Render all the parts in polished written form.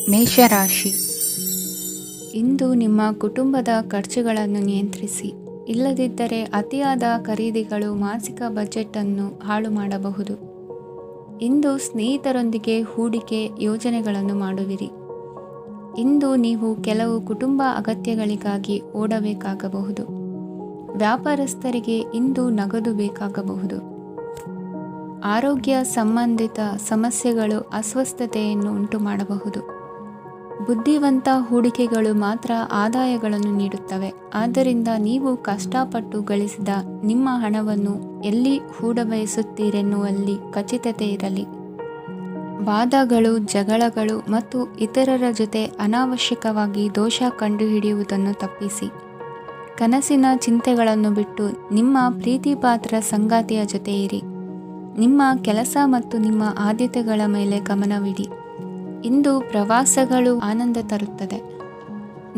ಮೇಷರಾಶಿ. ಇಂದು ನಿಮ್ಮ ಕುಟುಂಬದ ಖರ್ಚುಗಳನ್ನು ನಿಯಂತ್ರಿಸಿ. ಇಲ್ಲದಿದ್ದರೆ ಅತಿಯಾದ ಖರೀದಿಗಳು ಮಾಸಿಕ ಬಜೆಟನ್ನು ಹಾಳು ಮಾಡಬಹುದು. ಇಂದು ಸ್ನೇಹಿತರೊಂದಿಗೆ ಹೂಡಿಕೆ ಯೋಜನೆಗಳನ್ನು ಮಾಡುವಿರಿ. ಇಂದು ನೀವು ಕೆಲವು ಕುಟುಂಬ ಅಗತ್ಯಗಳಿಗಾಗಿ ಓಡಬೇಕಾಗಬಹುದು. ವ್ಯಾಪಾರಸ್ಥರಿಗೆ ಇಂದು ನಗದು ಬೇಕಾಗಬಹುದು. ಆರೋಗ್ಯ ಸಂಬಂಧಿತ ಸಮಸ್ಯೆಗಳು ಅಸ್ವಸ್ಥತೆಯನ್ನು ಉಂಟುಮಾಡಬಹುದು. ಬುದ್ಧಿವಂತ ಹೂಡಿಕೆಗಳು ಮಾತ್ರ ಆದಾಯಗಳನ್ನು ನೀಡುತ್ತವೆ. ಆದ್ದರಿಂದ ನೀವು ಕಷ್ಟಪಟ್ಟು ಗಳಿಸಿದ ನಿಮ್ಮ ಹಣವನ್ನು ಎಲ್ಲಿ ಹೂಡಬಯಸುತ್ತೀರೆನ್ನುವಲ್ಲಿ ಖಚಿತತೆ ಇರಲಿ. ವಾದಗಳು, ಜಗಳಗಳು ಮತ್ತು ಇತರರ ಜೊತೆ ಅನಾವಶ್ಯಕವಾಗಿ ದೋಷ ಕಂಡುಹಿಡಿಯುವುದನ್ನು ತಪ್ಪಿಸಿ. ಕನಸಿನ ಚಿಂತೆಗಳನ್ನು ಬಿಟ್ಟು ನಿಮ್ಮ ಪ್ರೀತಿಪಾತ್ರ ಸಂಗಾತಿಯ ಜೊತೆ ಇರಿ. ನಿಮ್ಮ ಕೆಲಸ ಮತ್ತು ನಿಮ್ಮ ಆದ್ಯತೆಗಳ ಮೇಲೆ ಗಮನವಿಡಿ. ಇಂದು ಪ್ರವಾಸಗಳು ಆನಂದ ತರುತ್ತದೆ.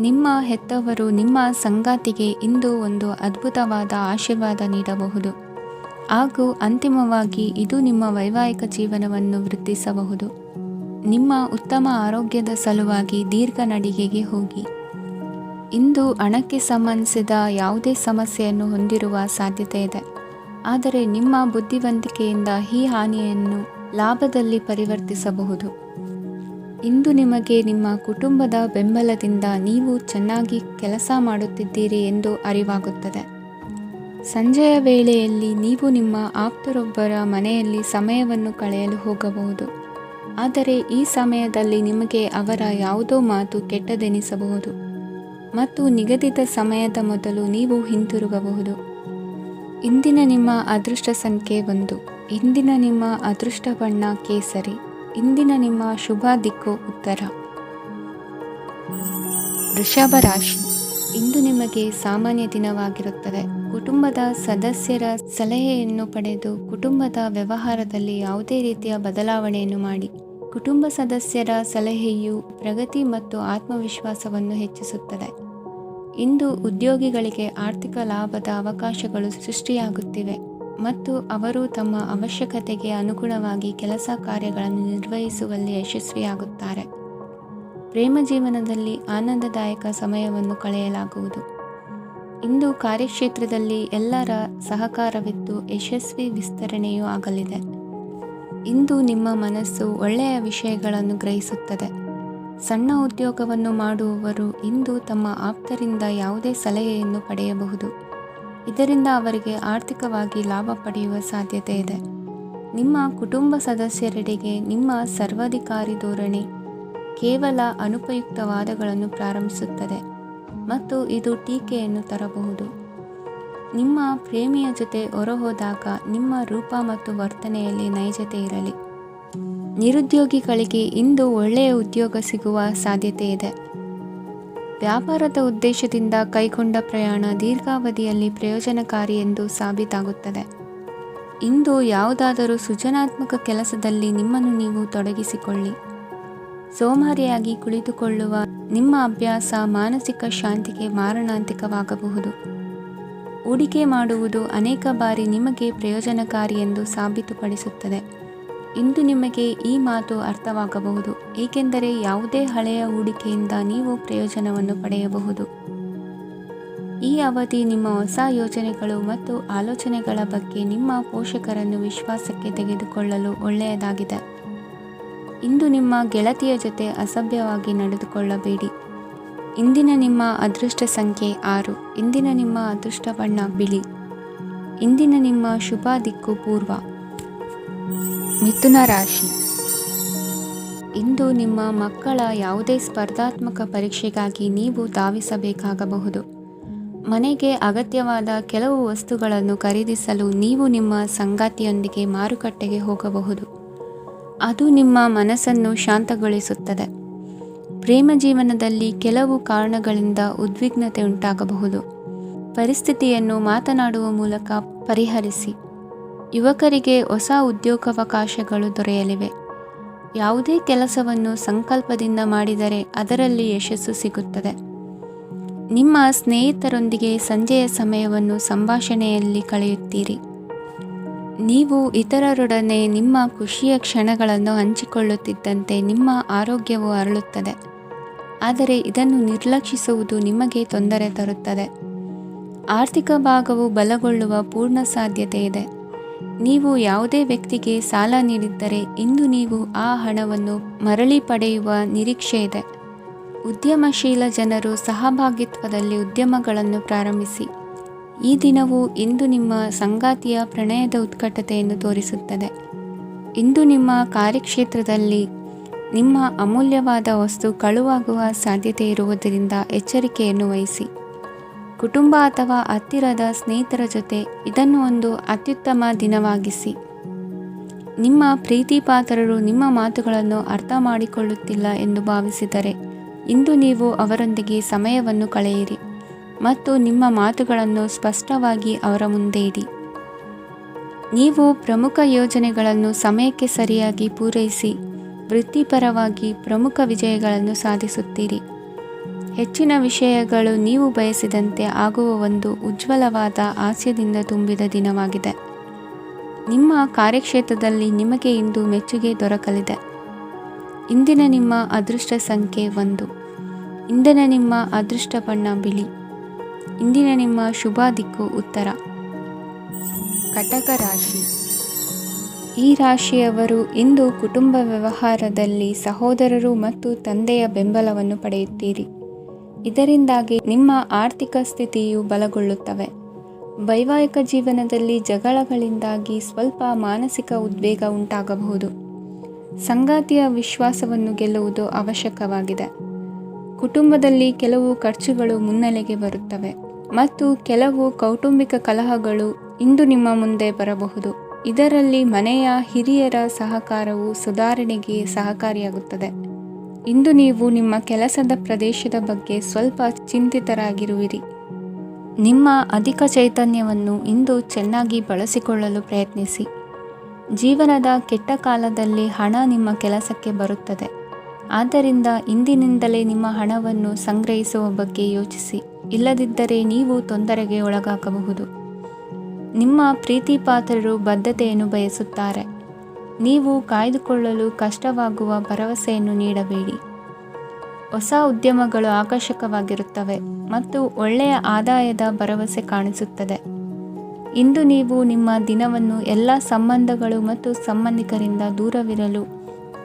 ನಿಮ್ಮ ಹೆತ್ತವರು ನಿಮ್ಮ ಸಂಗಾತಿಗೆ ಇಂದು ಒಂದು ಅದ್ಭುತವಾದ ಆಶೀರ್ವಾದ ನೀಡಬಹುದು ಹಾಗೂ ಅಂತಿಮವಾಗಿ ಇದು ನಿಮ್ಮ ವೈವಾಹಿಕ ಜೀವನವನ್ನು ವೃದ್ಧಿಸಬಹುದು. ನಿಮ್ಮ ಉತ್ತಮ ಆರೋಗ್ಯದ ಸಲುವಾಗಿ ದೀರ್ಘ ನಡಿಗೆಗೆ ಹೋಗಿ. ಇಂದು ಹಣಕ್ಕೆ ಸಂಬಂಧಿಸಿದ ಯಾವುದೇ ಸಮಸ್ಯೆಯನ್ನು ಹೊಂದಿರುವ ಸಾಧ್ಯತೆ ಇದೆ. ಆದರೆ ನಿಮ್ಮ ಬುದ್ಧಿವಂತಿಕೆಯಿಂದ ಈ ಹಾನಿಯನ್ನು ಲಾಭದಲ್ಲಿ ಪರಿವರ್ತಿಸಬಹುದು. ಇಂದು ನಿಮಗೆ ನಿಮ್ಮ ಕುಟುಂಬದ ಬೆಂಬಲದಿಂದ ನೀವು ಚೆನ್ನಾಗಿ ಕೆಲಸ ಮಾಡುತ್ತಿದ್ದೀರಿ ಎಂದು ಅರಿವಾಗುತ್ತದೆ. ಸಂಜೆಯ ವೇಳೆಯಲ್ಲಿ ನೀವು ನಿಮ್ಮ ಆಪ್ತರೊಬ್ಬರ ಮನೆಯಲ್ಲಿ ಸಮಯವನ್ನು ಕಳೆಯಲು ಹೋಗಬಹುದು. ಆದರೆ ಈ ಸಮಯದಲ್ಲಿ ನಿಮಗೆ ಅವರ ಯಾವುದೋ ಮಾತು ಕೆಟ್ಟದೆನಿಸಬಹುದು ಮತ್ತು ನಿಗದಿತ ಸಮಯದ ಮೊದಲು ನೀವು ಹಿಂತಿರುಗಬಹುದು. ಇಂದಿನ ನಿಮ್ಮ ಅದೃಷ್ಟ ಸಂಖ್ಯೆ 1. ಇಂದಿನ ನಿಮ್ಮ ಅದೃಷ್ಟ ಬಣ್ಣ ಕೇಸರಿ. ಇಂದಿನ ನಿಮ್ಮ ಶುಭ ದಿಕ್ಕು ಉತ್ತರ. ವೃಷಭ ರಾಶಿ. ಇಂದು ನಿಮಗೆ ಸಾಮಾನ್ಯ ದಿನವಾಗಿರುತ್ತದೆ. ಕುಟುಂಬದ ಸದಸ್ಯರ ಸಲಹೆಯನ್ನು ಪಡೆದು ಕುಟುಂಬದ ವ್ಯವಹಾರದಲ್ಲಿ ಯಾವುದೇ ರೀತಿಯ ಬದಲಾವಣೆಯನ್ನು ಮಾಡಿ. ಕುಟುಂಬ ಸದಸ್ಯರ ಸಲಹೆಯು ಪ್ರಗತಿ ಮತ್ತು ಆತ್ಮವಿಶ್ವಾಸವನ್ನು ಹೆಚ್ಚಿಸುತ್ತದೆ. ಇಂದು ಉದ್ಯೋಗಿಗಳಿಗೆ ಆರ್ಥಿಕ ಲಾಭದ ಅವಕಾಶಗಳು ಸೃಷ್ಟಿಯಾಗುತ್ತಿವೆ ಮತ್ತು ಅವರು ತಮ್ಮ ಅವಶ್ಯಕತೆಗೆ ಅನುಗುಣವಾಗಿ ಕೆಲಸ ಕಾರ್ಯಗಳನ್ನು ನಿರ್ವಹಿಸುವಲ್ಲಿ ಯಶಸ್ವಿಯಾಗುತ್ತಾರೆ. ಪ್ರೇಮ ಜೀವನದಲ್ಲಿ ಆನಂದದಾಯಕ ಸಮಯವನ್ನು ಕಳೆಯಲಾಗುವುದು. ಇಂದು ಕಾರ್ಯಕ್ಷೇತ್ರದಲ್ಲಿ ಎಲ್ಲರ ಸಹಕಾರವಿದ್ದು ಯಶಸ್ವಿ ವಿಸ್ತರಣೆಯೂ ಆಗಲಿದೆ. ಇಂದು ನಿಮ್ಮ ಮನಸ್ಸು ಒಳ್ಳೆಯ ವಿಷಯಗಳನ್ನು ಗ್ರಹಿಸುತ್ತದೆ. ಸಣ್ಣ ಉದ್ಯೋಗವನ್ನು ಮಾಡುವವರು ಇಂದು ತಮ್ಮ ಆಪ್ತರಿಂದ ಯಾವುದೇ ಸಲಹೆಯನ್ನು ಪಡೆಯಬಹುದು. ಇದರಿಂದ ಅವರಿಗೆ ಆರ್ಥಿಕವಾಗಿ ಲಾಭ ಪಡೆಯುವ ಸಾಧ್ಯತೆ ಇದೆ. ನಿಮ್ಮ ಕುಟುಂಬ ಸದಸ್ಯರೆಡೆಗೆ ನಿಮ್ಮ ಸರ್ವಾಧಿಕಾರಿ ಧೋರಣೆ ಕೇವಲ ಅನುಪಯುಕ್ತ ವಾದಗಳನ್ನು ಪ್ರಾರಂಭಿಸುತ್ತದೆ ಮತ್ತು ಇದು ಟೀಕೆಯನ್ನು ತರಬಹುದು. ನಿಮ್ಮ ಪ್ರೇಮಿಯ ಜೊತೆ ಹೊರಹೋದಾಗ ನಿಮ್ಮ ರೂಪ ಮತ್ತು ವರ್ತನೆಯಲ್ಲಿ ನೈಜತೆ ಇರಲಿ. ನಿರುದ್ಯೋಗಿಗಳಿಗೆ ಇಂದು ಒಳ್ಳೆಯ ಉದ್ಯೋಗ ಸಿಗುವ ಸಾಧ್ಯತೆ ಇದೆ. ವ್ಯಾಪಾರದ ಉದ್ದೇಶದಿಂದ ಕೈಗೊಂಡ ಪ್ರಯಾಣ ದೀರ್ಘಾವಧಿಯಲ್ಲಿ ಪ್ರಯೋಜನಕಾರಿ ಎಂದು ಸಾಬೀತಾಗುತ್ತದೆ. ಇಂದು ಯಾವುದಾದರೂ ಸೃಜನಾತ್ಮಕ ಕೆಲಸದಲ್ಲಿ ನಿಮ್ಮನ್ನು ನೀವು ತೊಡಗಿಸಿಕೊಳ್ಳಿ. ಸೋಮಾರಿಯಾಗಿ ಕುಳಿತುಕೊಳ್ಳುವ ನಿಮ್ಮ ಅಭ್ಯಾಸ ಮಾನಸಿಕ ಶಾಂತಿಗೆ ಮಾರಣಾಂತಿಕವಾಗಬಹುದು. ಹೂಡಿಕೆ ಮಾಡುವುದು ಅನೇಕ ಬಾರಿ ನಿಮಗೆ ಪ್ರಯೋಜನಕಾರಿ ಎಂದು ಸಾಬೀತುಪಡಿಸುತ್ತದೆ. ಇಂದು ನಿಮಗೆ ಈ ಮಾತು ಅರ್ಥವಾಗಬಹುದು, ಏಕೆಂದರೆ ಯಾವುದೇ ಹಳೆಯ ಹೂಡಿಕೆಯಿಂದ ನೀವು ಪ್ರಯೋಜನವನ್ನು ಪಡೆಯಬಹುದು. ಈ ಅವಧಿ ನಿಮ್ಮ ಹೊಸ ಯೋಜನೆಗಳು ಮತ್ತು ಆಲೋಚನೆಗಳ ಬಗ್ಗೆ ನಿಮ್ಮ ಪೋಷಕರನ್ನು ವಿಶ್ವಾಸಕ್ಕೆ ತೆಗೆದುಕೊಳ್ಳಲು ಒಳ್ಳೆಯದಾಗಿದೆ. ಇಂದು ನಿಮ್ಮ ಗೆಳತಿಯ ಜೊತೆ ಅಸಭ್ಯವಾಗಿ ನಡೆದುಕೊಳ್ಳಬೇಡಿ. ಇಂದಿನ ನಿಮ್ಮ ಅದೃಷ್ಟ ಸಂಖ್ಯೆ 6. ಇಂದಿನ ನಿಮ್ಮ ಅದೃಷ್ಟ ಬಣ್ಣ ಬಿಳಿ. ಇಂದಿನ ನಿಮ್ಮ ಶುಭ ದಿಕ್ಕು ಪೂರ್ವ. ಮಿಥುನ ರಾಶಿ. ಇಂದು ನಿಮ್ಮ ಮಕ್ಕಳ ಯಾವುದೇ ಸ್ಪರ್ಧಾತ್ಮಕ ಪರೀಕ್ಷೆಗಾಗಿ ನೀವು ಧಾವಿಸಬೇಕಾಗಬಹುದು. ಮನೆಗೆ ಅಗತ್ಯವಾದ ಕೆಲವು ವಸ್ತುಗಳನ್ನು ಖರೀದಿಸಲು ನೀವು ನಿಮ್ಮ ಸಂಗಾತಿಯೊಂದಿಗೆ ಮಾರುಕಟ್ಟೆಗೆ ಹೋಗಬಹುದು. ಅದು ನಿಮ್ಮ ಮನಸ್ಸನ್ನು ಶಾಂತಗೊಳಿಸುತ್ತದೆ. ಪ್ರೇಮ ಜೀವನದಲ್ಲಿ ಕೆಲವು ಕಾರಣಗಳಿಂದ ಉದ್ವಿಗ್ನತೆ ಉಂಟಾಗಬಹುದು. ಪರಿಸ್ಥಿತಿಯನ್ನು ಮಾತನಾಡುವ ಮೂಲಕ ಪರಿಹರಿಸಿ. ಯುವಕರಿಗೆ ಹೊಸ ಉದ್ಯೋಗಾವಕಾಶಗಳು ದೊರೆಯಲಿವೆ. ಯಾವುದೇ ಕೆಲಸವನ್ನು ಸಂಕಲ್ಪದಿಂದ ಮಾಡಿದರೆ ಅದರಲ್ಲಿ ಯಶಸ್ಸು ಸಿಗುತ್ತದೆ. ನಿಮ್ಮ ಸ್ನೇಹಿತರೊಂದಿಗೆ ಸಂಜೆಯ ಸಮಯವನ್ನು ಸಂಭಾಷಣೆಯಲ್ಲಿ ಕಳೆಯುತ್ತೀರಿ. ನೀವು ಇತರರೊಡನೆ ನಿಮ್ಮ ಖುಷಿಯ ಕ್ಷಣಗಳನ್ನು ಹಂಚಿಕೊಳ್ಳುತ್ತಿದ್ದಂತೆ ನಿಮ್ಮ ಆರೋಗ್ಯವು ಅರಳುತ್ತದೆ. ಆದರೆ ಇದನ್ನು ನಿರ್ಲಕ್ಷಿಸುವುದು ನಿಮಗೆ ತೊಂದರೆ ತರುತ್ತದೆ. ಆರ್ಥಿಕ ಭಾಗವು ಬಲಗೊಳ್ಳುವ ಪೂರ್ಣ ಸಾಧ್ಯತೆ ಇದೆ. ನೀವು ಯಾವುದೇ ವ್ಯಕ್ತಿಗೆ ಸಾಲ ನೀಡಿದ್ದರೆ ಇಂದು ನೀವು ಆ ಹಣವನ್ನು ಮರಳಿ ಪಡೆಯುವ ನಿರೀಕ್ಷೆ ಇದೆ. ಉದ್ಯಮಶೀಲ ಜನರು ಸಹಭಾಗಿತ್ವದಲ್ಲಿ ಉದ್ಯಮಗಳನ್ನು ಪ್ರಾರಂಭಿಸಿ. ಈ ದಿನವು ಇಂದು ನಿಮ್ಮ ಸಂಗಾತಿಯ ಪ್ರಣಯದ ಉತ್ಕಟತೆಯನ್ನು ತೋರಿಸುತ್ತದೆ. ಇಂದು ನಿಮ್ಮ ಕಾರ್ಯಕ್ಷೇತ್ರದಲ್ಲಿ ನಿಮ್ಮ ಅಮೂಲ್ಯವಾದ ವಸ್ತು ಕಳುವಾಗುವ ಸಾಧ್ಯತೆ ಇರುವುದರಿಂದ ಎಚ್ಚರಿಕೆಯನ್ನು ವಹಿಸಿ. ಕುಟುಂಬ ಅಥವಾ ಹತ್ತಿರದ ಸ್ನೇಹಿತರ ಜೊತೆ ಇದನ್ನು ಒಂದು ಅತ್ಯುತ್ತಮ ದಿನವಾಗಿಸಿ. ನಿಮ್ಮ ಪ್ರೀತಿಪಾತ್ರರು ನಿಮ್ಮ ಮಾತುಗಳನ್ನು ಅರ್ಥ ಮಾಡಿಕೊಳ್ಳುತ್ತಿಲ್ಲ ಎಂದು ಭಾವಿಸಿದರೆ ಇಂದು ನೀವು ಅವರೊಂದಿಗೆ ಸಮಯವನ್ನು ಕಳೆಯಿರಿ ಮತ್ತು ನಿಮ್ಮ ಮಾತುಗಳನ್ನು ಸ್ಪಷ್ಟವಾಗಿ ಅವರ ಮುಂದೆ ಇಡಿ. ನೀವು ಪ್ರಮುಖ ಯೋಜನೆಗಳನ್ನು ಸಮಯಕ್ಕೆ ಸರಿಯಾಗಿ ಪೂರೈಸಿ ವೃತ್ತಿಪರವಾಗಿ ಪ್ರಮುಖ ವಿಜಯಗಳನ್ನು ಸಾಧಿಸುತ್ತೀರಿ. ಹೆಚ್ಚಿನ ವಿಷಯಗಳು ನೀವು ಬಯಸಿದಂತೆ ಆಗುವ ಒಂದು ಉಜ್ವಲವಾದ ಹಾಸ್ಯದಿಂದ ತುಂಬಿದ ದಿನವಾಗಿದೆ. ನಿಮ್ಮ ಕಾರ್ಯಕ್ಷೇತ್ರದಲ್ಲಿ ನಿಮಗೆ ಇಂದು ಮೆಚ್ಚುಗೆ ದೊರಕಲಿದೆ. ಇಂದಿನ ನಿಮ್ಮ ಅದೃಷ್ಟ ಸಂಖ್ಯೆ 1. ಇಂದಿನ ನಿಮ್ಮ ಅದೃಷ್ಟ ಬಣ್ಣ ಬಿಳಿ. ಇಂದಿನ ನಿಮ್ಮ ಶುಭ ದಿಕ್ಕು ಉತ್ತರ. ಕಟಕ ರಾಶಿ. ಈ ರಾಶಿಯವರು ಇಂದು ಕುಟುಂಬ ವ್ಯವಹಾರದಲ್ಲಿ ಸಹೋದರರು ಮತ್ತು ತಂದೆಯ ಬೆಂಬಲವನ್ನು ಪಡೆಯುತ್ತೀರಿ. ಇದರಿಂದಾಗಿ ನಿಮ್ಮ ಆರ್ಥಿಕ ಸ್ಥಿತಿಯು ಬಲಗೊಳ್ಳುತ್ತವೆ. ವೈವಾಹಿಕ ಜೀವನದಲ್ಲಿ ಜಗಳಗಳಿಂದಾಗಿ ಸ್ವಲ್ಪ ಮಾನಸಿಕ ಉದ್ವೇಗ ಉಂಟಾಗಬಹುದು. ಸಂಗಾತಿಯ ವಿಶ್ವಾಸವನ್ನು ಗೆಲ್ಲುವುದು ಅವಶ್ಯಕವಾಗಿದೆ. ಕುಟುಂಬದಲ್ಲಿ ಕೆಲವು ಖರ್ಚುಗಳು ಮುನ್ನೆಲೆಗೆ ಬರುತ್ತವೆ ಮತ್ತು ಕೆಲವು ಕೌಟುಂಬಿಕ ಕಲಹಗಳು ಇಂದು ನಿಮ್ಮ ಮುಂದೆ ಬರಬಹುದು. ಇದರಲ್ಲಿ ಮನೆಯ ಹಿರಿಯರ ಸಹಕಾರವು ಸುಧಾರಣೆಗೆ ಸಹಕಾರಿಯಾಗುತ್ತದೆ. ಇಂದು ನೀವು ನಿಮ್ಮ ಕೆಲಸದ ಪ್ರದೇಶದ ಬಗ್ಗೆ ಸ್ವಲ್ಪ ಚಿಂತಿತರಾಗಿರುವಿರಿ. ನಿಮ್ಮ ಅಧಿಕ ಚೈತನ್ಯವನ್ನು ಇಂದು ಚೆನ್ನಾಗಿ ಬಳಸಿಕೊಳ್ಳಲು ಪ್ರಯತ್ನಿಸಿ. ಜೀವನದ ಕೆಟ್ಟ ಕಾಲದಲ್ಲಿ ಹಣ ನಿಮ್ಮ ಕೆಲಸಕ್ಕೆ ಬರುತ್ತದೆ. ಆದ್ದರಿಂದ ಇಂದಿನಿಂದಲೇ ನಿಮ್ಮ ಹಣವನ್ನು ಸಂಗ್ರಹಿಸುವ ಬಗ್ಗೆ ಯೋಚಿಸಿ. ಇಲ್ಲದಿದ್ದರೆ ನೀವು ತೊಂದರೆಗೆ ಒಳಗಾಗಬಹುದು. ನಿಮ್ಮ ಪ್ರೀತಿಪಾತ್ರರು ಬದ್ಧತೆಯನ್ನು ಬಯಸುತ್ತಾರೆ. ನೀವು ಕಾಯ್ದುಕೊಳ್ಳಲು ಕಷ್ಟವಾಗುವ ಭರವಸೆಯನ್ನು ನೀಡಬೇಡಿ. ಹೊಸ ಉದ್ಯಮಗಳು ಆಕರ್ಷಕವಾಗಿರುತ್ತವೆ ಮತ್ತು ಒಳ್ಳೆಯ ಆದಾಯದ ಭರವಸೆ ಕಾಣಿಸುತ್ತದೆ. ಇಂದು ನೀವು ನಿಮ್ಮ ದಿನವನ್ನು ಎಲ್ಲ ಸಂಬಂಧಗಳು ಮತ್ತು ಸಂಬಂಧಿಕರಿಂದ ದೂರವಿರಲು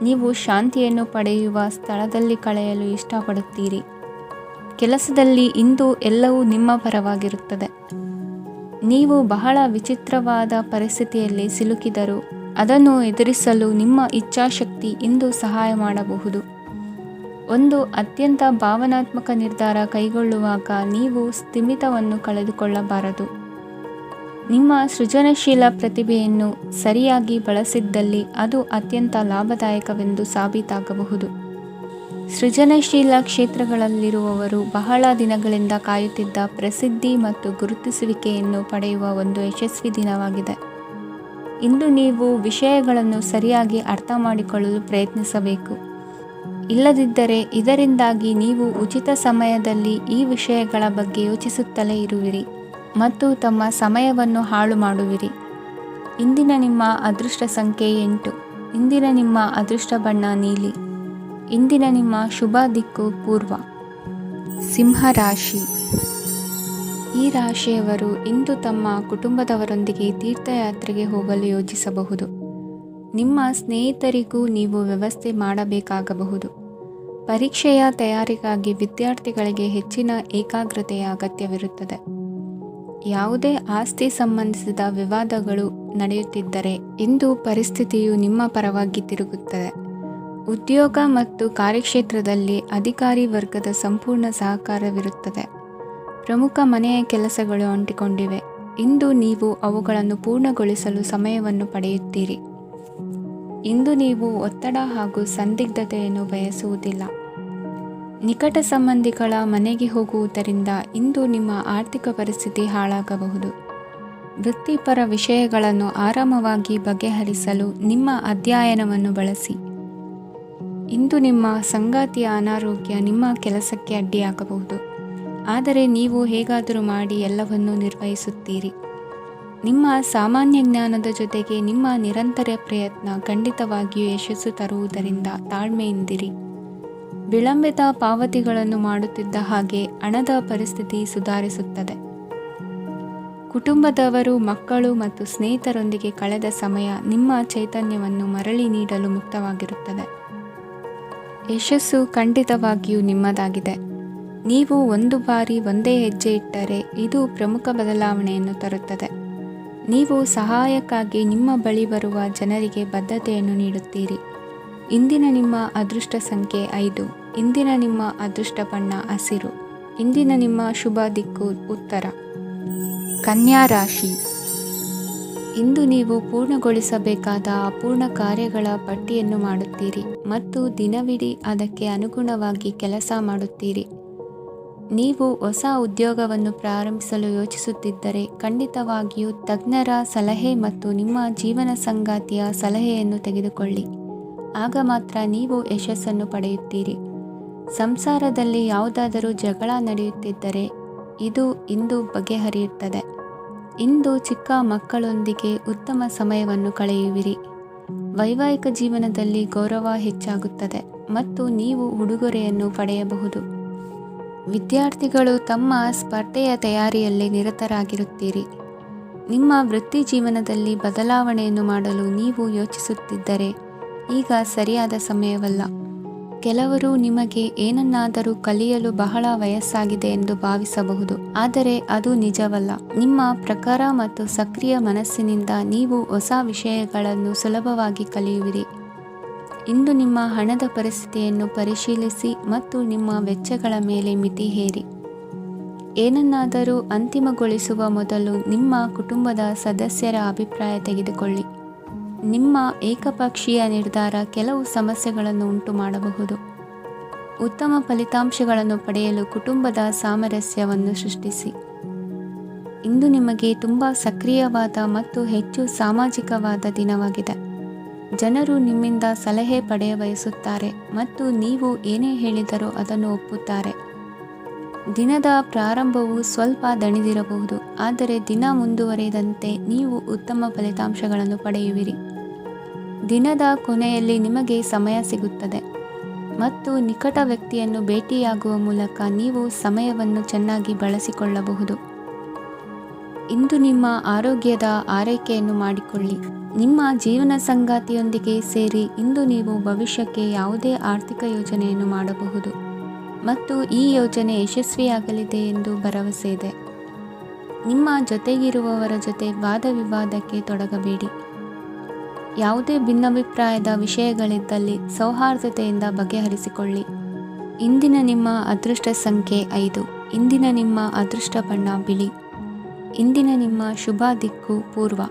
ನೀವು ಶಾಂತಿಯನ್ನು ಪಡೆಯುವ ಸ್ಥಳದಲ್ಲಿ ಕಳೆಯಲು ಇಷ್ಟಪಡುತ್ತೀರಿ. ಕೆಲಸದಲ್ಲಿ ಇಂದು ಎಲ್ಲವೂ ನಿಮ್ಮ ಪರವಾಗಿರುತ್ತದೆ. ನೀವು ಬಹಳ ವಿಚಿತ್ರವಾದ ಪರಿಸ್ಥಿತಿಯಲ್ಲಿ ಸಿಲುಕಿದರೂ ಅದನ್ನು ಎದುರಿಸಲು ನಿಮ್ಮ ಇಚ್ಛಾಶಕ್ತಿ ಇಂದು ಸಹಾಯ ಮಾಡಬಹುದು. ಒಂದು ಅತ್ಯಂತ ಭಾವನಾತ್ಮಕ ನಿರ್ಧಾರ ಕೈಗೊಳ್ಳುವಾಗ ನೀವು ಸ್ಥಿಮಿತವನ್ನು ಕಳೆದುಕೊಳ್ಳಬಾರದು. ನಿಮ್ಮ ಸೃಜನಶೀಲ ಪ್ರತಿಭೆಯನ್ನು ಸರಿಯಾಗಿ ಬಳಸಿದ್ದಲ್ಲಿ ಅದು ಅತ್ಯಂತ ಲಾಭದಾಯಕವೆಂದು ಸಾಬೀತಾಗಬಹುದು. ಸೃಜನಶೀಲ ಕ್ಷೇತ್ರಗಳಲ್ಲಿರುವವರು ಬಹಳ ದಿನಗಳಿಂದ ಕಾಯುತ್ತಿದ್ದ ಪ್ರಸಿದ್ಧಿ ಮತ್ತು ಗುರುತಿಸುವಿಕೆಯನ್ನು ಪಡೆಯುವ ಒಂದು ಯಶಸ್ವಿ ದಿನವಾಗಿದೆ. ಇಂದು ನೀವು ವಿಷಯಗಳನ್ನು ಸರಿಯಾಗಿ ಅರ್ಥ ಮಾಡಿಕೊಳ್ಳಲು ಪ್ರಯತ್ನಿಸಬೇಕು. ಇಲ್ಲದಿದ್ದರೆ ಇದರಿಂದಾಗಿ ನೀವು ಉಚಿತ ಸಮಯದಲ್ಲಿ ಈ ವಿಷಯಗಳ ಬಗ್ಗೆ ಯೋಚಿಸುತ್ತಲೇ ಇರುವಿರಿ ಮತ್ತು ತಮ್ಮ ಸಮಯವನ್ನು ಹಾಳು ಮಾಡುವಿರಿ. ಇಂದಿನ ನಿಮ್ಮ ಅದೃಷ್ಟ ಸಂಖ್ಯೆ 8. ಇಂದಿನ ನಿಮ್ಮ ಅದೃಷ್ಟ ಬಣ್ಣ ನೀಲಿ. ಇಂದಿನ ನಿಮ್ಮ ಶುಭ ದಿಕ್ಕು ಪೂರ್ವ. ಸಿಂಹ ರಾಶಿ. ಈ ರಾಶಿಯವರು ಇಂದು ತಮ್ಮ ಕುಟುಂಬದವರೊಂದಿಗೆ ತೀರ್ಥಯಾತ್ರೆಗೆ ಹೋಗಲು ಯೋಜಿಸಬಹುದು. ನಿಮ್ಮ ಸ್ನೇಹಿತರಿಗೂ ನೀವು ವ್ಯವಸ್ಥೆ ಮಾಡಬೇಕಾಗಬಹುದು. ಪರೀಕ್ಷೆಯ ತಯಾರಿಗಾಗಿ ವಿದ್ಯಾರ್ಥಿಗಳಿಗೆ ಹೆಚ್ಚಿನ ಏಕಾಗ್ರತೆಯ ಅಗತ್ಯವಿರುತ್ತದೆ. ಯಾವುದೇ ಆಸ್ತಿ ಸಂಬಂಧಿಸಿದ ವಿವಾದಗಳು ನಡೆಯುತ್ತಿದ್ದರೆ ಇಂದು ಪರಿಸ್ಥಿತಿಯು ನಿಮ್ಮ ಪರವಾಗಿ ತಿರುಗುತ್ತದೆ. ಉದ್ಯೋಗ ಮತ್ತು ಕಾರ್ಯಕ್ಷೇತ್ರದಲ್ಲಿ ಅಧಿಕಾರಿ ವರ್ಗದ ಸಂಪೂರ್ಣ ಸಹಕಾರವಿರುತ್ತದೆ. ಪ್ರಮುಖ ಮನೆಯ ಕೆಲಸಗಳು ಅಂಟಿಕೊಂಡಿವೆ. ಇಂದು ನೀವು ಅವುಗಳನ್ನು ಪೂರ್ಣಗೊಳಿಸಲು ಸಮಯವನ್ನು ಪಡೆಯುತ್ತೀರಿ. ಇಂದು ನೀವು ಒತ್ತಡ ಹಾಗೂ ಸಂದಿಗ್ಧತೆಯನ್ನು ಬಯಸುವುದಿಲ್ಲ. ನಿಕಟ ಸಂಬಂಧಿಗಳ ಮನೆಗೆ ಹೋಗುವುದರಿಂದ ಇಂದು ನಿಮ್ಮ ಆರ್ಥಿಕ ಪರಿಸ್ಥಿತಿ ಹಾಳಾಗಬಹುದು. ವೃತ್ತಿಪರ ವಿಷಯಗಳನ್ನು ಆರಾಮವಾಗಿ ಬಗೆಹರಿಸಲು ನಿಮ್ಮ ಅಧ್ಯಯನವನ್ನು ಬಳಸಿ. ಇಂದು ನಿಮ್ಮ ಸಂಗಾತಿಯ ಅನಾರೋಗ್ಯ ನಿಮ್ಮ ಕೆಲಸಕ್ಕೆ ಅಡ್ಡಿಯಾಗಬಹುದು. ಆದರೆ ನೀವು ಹೇಗಾದರೂ ಮಾಡಿ ಎಲ್ಲವನ್ನೂ ನಿರ್ವಹಿಸುತ್ತೀರಿ. ನಿಮ್ಮ ಸಾಮಾನ್ಯ ಜ್ಞಾನದ ಜೊತೆಗೆ ನಿಮ್ಮ ನಿರಂತರ ಪ್ರಯತ್ನ ಖಂಡಿತವಾಗಿಯೂ ಯಶಸ್ಸು ತರುವುದರಿಂದ ತಾಳ್ಮೆಯಿಂದಿರಿ. ವಿಳಂಬಿತ ಪಾವತಿಗಳನ್ನು ಮಾಡುತ್ತಿದ್ದ ಹಾಗೆ ಹಣದ ಪರಿಸ್ಥಿತಿ ಸುಧಾರಿಸುತ್ತದೆ. ಕುಟುಂಬದವರು, ಮಕ್ಕಳು ಮತ್ತು ಸ್ನೇಹಿತರೊಂದಿಗೆ ಕಳೆದ ಸಮಯ ನಿಮ್ಮ ಚೈತನ್ಯವನ್ನು ಮರಳಿ ನೀಡಲು ಮುಕ್ತವಾಗಿರುತ್ತದೆ. ಯಶಸ್ಸು ಖಂಡಿತವಾಗಿಯೂ ನಿಮ್ಮದಾಗಿದೆ. ನೀವು ಒಂದು ಬಾರಿ ಒಂದೇ ಹೆಜ್ಜೆ ಇಟ್ಟರೆ ಇದು ಪ್ರಮುಖ ಬದಲಾವಣೆಯನ್ನು ತರುತ್ತದೆ. ನೀವು ಸಹಾಯಕ್ಕಾಗಿ ನಿಮ್ಮ ಬಳಿ ಬರುವ ಜನರಿಗೆ ಬದ್ಧತೆಯನ್ನು ನೀಡುತ್ತೀರಿ. ಇಂದಿನ ನಿಮ್ಮ ಅದೃಷ್ಟ ಸಂಖ್ಯೆ 5. ಇಂದಿನ ನಿಮ್ಮ ಅದೃಷ್ಟ ಬಣ್ಣ ಹಸಿರು. ಇಂದಿನ ನಿಮ್ಮ ಶುಭ ದಿಕ್ಕು ಉತ್ತರ. ಕನ್ಯಾ ರಾಶಿ. ಇಂದು ನೀವು ಪೂರ್ಣಗೊಳಿಸಬೇಕಾದ ಅಪೂರ್ಣ ಕಾರ್ಯಗಳ ಪಟ್ಟಿಯನ್ನು ಮಾಡುತ್ತೀರಿ ಮತ್ತು ದಿನವಿಡೀ ಅದಕ್ಕೆ ಅನುಗುಣವಾಗಿ ಕೆಲಸ ಮಾಡುತ್ತೀರಿ. ನೀವು ಹೊಸ ಉದ್ಯೋಗವನ್ನು ಪ್ರಾರಂಭಿಸಲು ಯೋಚಿಸುತ್ತಿದ್ದರೆ ಖಂಡಿತವಾಗಿಯೂ ತಜ್ಞರ ಸಲಹೆ ಮತ್ತು ನಿಮ್ಮ ಜೀವನ ಸಂಗಾತಿಯ ಸಲಹೆಯನ್ನು ತೆಗೆದುಕೊಳ್ಳಿ. ಆಗ ಮಾತ್ರ ನೀವು ಯಶಸ್ಸನ್ನು ಪಡೆಯುತ್ತೀರಿ. ಸಂಸಾರದಲ್ಲಿ ಯಾವುದಾದರೂ ಜಗಳ ನಡೆಯುತ್ತಿದ್ದರೆ ಇದು ಇಂದು ಬಗೆಹರಿಯುತ್ತದೆ. ಇಂದು ಚಿಕ್ಕ ಮಕ್ಕಳೊಂದಿಗೆ ಉತ್ತಮ ಸಮಯವನ್ನು ಕಳೆಯುವಿರಿ. ವೈವಾಹಿಕ ಜೀವನದಲ್ಲಿ ಗೌರವ ಹೆಚ್ಚಾಗುತ್ತದೆ ಮತ್ತು ನೀವು ಉಡುಗೊರೆಯನ್ನು ಪಡೆಯಬಹುದು. ವಿದ್ಯಾರ್ಥಿಗಳು ತಮ್ಮ ಸ್ಪರ್ಧೆಯ ತಯಾರಿಯಲ್ಲಿ ನಿರತರಾಗಿರುತ್ತೀರಿ. ನಿಮ್ಮ ವೃತ್ತಿ ಜೀವನದಲ್ಲಿ ಬದಲಾವಣೆಯನ್ನು ಮಾಡಲು ನೀವು ಯೋಚಿಸುತ್ತಿದ್ದರೆ ಈಗ ಸರಿಯಾದ ಸಮಯವಲ್ಲ. ಕೆಲವರು ನಿಮಗೆ ಏನನ್ನಾದರೂ ಕಲಿಯಲು ಬಹಳ ವಯಸ್ಸಾಗಿದೆ ಎಂದು ಭಾವಿಸಬಹುದು, ಆದರೆ ಅದು ನಿಜವಲ್ಲ. ನಿಮ್ಮ ಪ್ರಖರ ಮತ್ತು ಸಕ್ರಿಯ ಮನಸ್ಸಿನಿಂದ ನೀವು ಹೊಸ ವಿಷಯಗಳನ್ನು ಸುಲಭವಾಗಿ ಕಲಿಯುವಿರಿ. ಇಂದು ನಿಮ್ಮ ಹಣದ ಪರಿಸ್ಥಿತಿಯನ್ನು ಪರಿಶೀಲಿಸಿ ಮತ್ತು ನಿಮ್ಮ ವೆಚ್ಚಗಳ ಮೇಲೆ ಮಿತಿ ಹೇರಿ. ಏನನ್ನಾದರೂ ಅಂತಿಮಗೊಳಿಸುವ ಮೊದಲು ನಿಮ್ಮ ಕುಟುಂಬದ ಸದಸ್ಯರ ಅಭಿಪ್ರಾಯ ತೆಗೆದುಕೊಳ್ಳಿ. ನಿಮ್ಮ ಏಕಪಕ್ಷೀಯ ನಿರ್ಧಾರ ಕೆಲವು ಸಮಸ್ಯೆಗಳನ್ನು ಉಂಟು ಮಾಡಬಹುದು. ಉತ್ತಮ ಫಲಿತಾಂಶಗಳನ್ನು ಪಡೆಯಲು ಕುಟುಂಬದ ಸಾಮರಸ್ಯವನ್ನು ಸೃಷ್ಟಿಸಿ. ಇಂದು ನಿಮಗೆ ತುಂಬ ಸಕ್ರಿಯವಾದ ಮತ್ತು ಹೆಚ್ಚು ಸಾಮಾಜಿಕವಾದ ದಿನವಾಗಿದೆ. ಜನರು ನಿಮ್ಮಿಂದ ಸಲಹೆ ಪಡೆಯ ಬಯಸುತ್ತಾರೆ ಮತ್ತು ನೀವು ಏನೇ ಹೇಳಿದರೂ ಅದನ್ನು ಒಪ್ಪುತ್ತಾರೆ. ದಿನದ ಪ್ರಾರಂಭವು ಸ್ವಲ್ಪ ದಣಿದಿರಬಹುದು, ಆದರೆ ದಿನ ಮುಂದುವರಿದಂತೆ ನೀವು ಉತ್ತಮ ಫಲಿತಾಂಶಗಳನ್ನು ಪಡೆಯುವಿರಿ. ದಿನದ ಕೊನೆಯಲ್ಲಿ ನಿಮಗೆ ಸಮಯ ಸಿಗುತ್ತದೆ ಮತ್ತು ನಿಕಟ ವ್ಯಕ್ತಿಯನ್ನು ಭೇಟಿಯಾಗುವ ಮೂಲಕ ನೀವು ಸಮಯವನ್ನು ಚೆನ್ನಾಗಿ ಬಳಸಿಕೊಳ್ಳಬಹುದು. ಇಂದು ನಿಮ್ಮ ಆರೋಗ್ಯದ ಆರೈಕೆಯನ್ನು ಮಾಡಿಕೊಳ್ಳಿ. ನಿಮ್ಮ ಜೀವನ ಸಂಗಾತಿಯೊಂದಿಗೆ ಸೇರಿ ಇಂದು ನೀವು ಭವಿಷ್ಯಕ್ಕೆ ಯಾವುದೇ ಆರ್ಥಿಕ ಯೋಜನೆಯನ್ನು ಮಾಡಬಹುದು ಮತ್ತು ಈ ಯೋಜನೆ ಯಶಸ್ವಿಯಾಗಲಿದೆ ಎಂದು ಭರವಸೆ ಇದೆ. ನಿಮ್ಮ ಜೊತೆಗಿರುವವರ ಜೊತೆ ವಾದ ವಿವಾದಕ್ಕೆ ತೊಡಗಬೇಡಿ. ಯಾವುದೇ ಭಿನ್ನಾಭಿಪ್ರಾಯದ ವಿಷಯಗಳಿದ್ದಲ್ಲಿ ಸೌಹಾರ್ದತೆಯಿಂದ ಬಗೆಹರಿಸಿಕೊಳ್ಳಿ. ಇಂದಿನ ನಿಮ್ಮ ಅದೃಷ್ಟ ಸಂಖ್ಯೆ 5. ಇಂದಿನ ನಿಮ್ಮ ಅದೃಷ್ಟ ಬಣ್ಣ ಬಿಳಿ. ಇಂದಿನ ನಿಮ್ಮ ಶುಭ ದಿಕ್ಕು ಪೂರ್ವ.